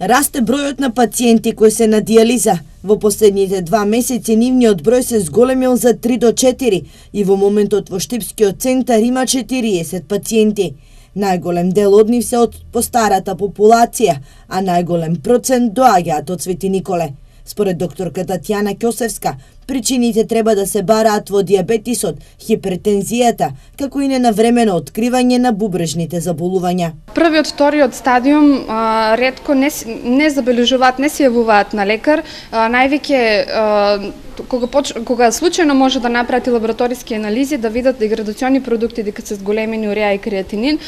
Расте бројот на пациенти кои се на дијализа. Во последните 2 месеци нивниот број се зголемил за 3 до 4 и во моментот во Штипскиот центар има 40 пациенти. Најголем дел од нив се од постарата популација, а најголем процент доаѓаат од Свети Николе. Според докторка Татјана Ќосевска, причините треба да се бараат во дијабетисот, хипертензијата, како и ненавремено откривање на бубрежните заболувања. Првиот, вториот стадиум ретко не забележуваат, не се јавуваат на лекар, највеќе кога случајно може да направи лабораториски анализи да видат деградациони продукти дека се зголемени уреа и креатинин,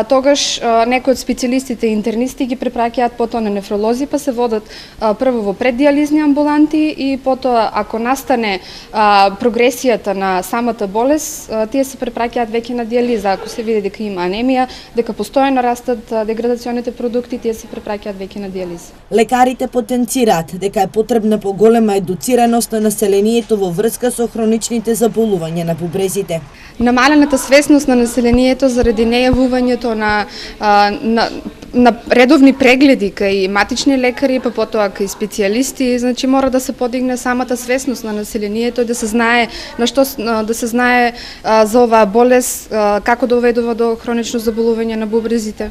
тогаш некои од специјалистите и интернисти ги препраќаат потоа на нефролози, па се водат прво во преддијализни амбуланти и потоа ако настане прогресијата на самата болест, тие се препраќаат веќе на дијализа. Ако се види дека има анемија, дека постојано растат деградационите продукти, тие се препраќаат веќе на дијализа. Лекарите потенцираат дека е потребна поголема едуцираност на населението во врска со хроничните заболувања на бубрезите. Намалената свесност на населението заради нејавувањето на редовни прегледи кај матични лекари, па потоа кај специјалисти, значи мора да се подигне самата свесност на населението, да се знае за оваа болест, како доведува до хронично заболување на бубрезите.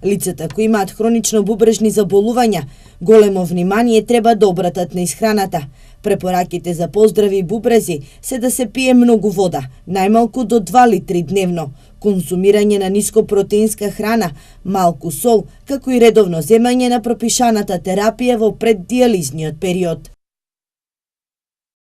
Лицата кои имаат хронично бубрежни заболувања, големо внимание треба да обратат на исхраната. Препораките за поздрави бубрези се да се пие многу вода, најмалку до 2 литри дневно, консумирање на нископротеинска храна, малку сол, како и редовно земање на пропишаната терапија во преддијализниот период.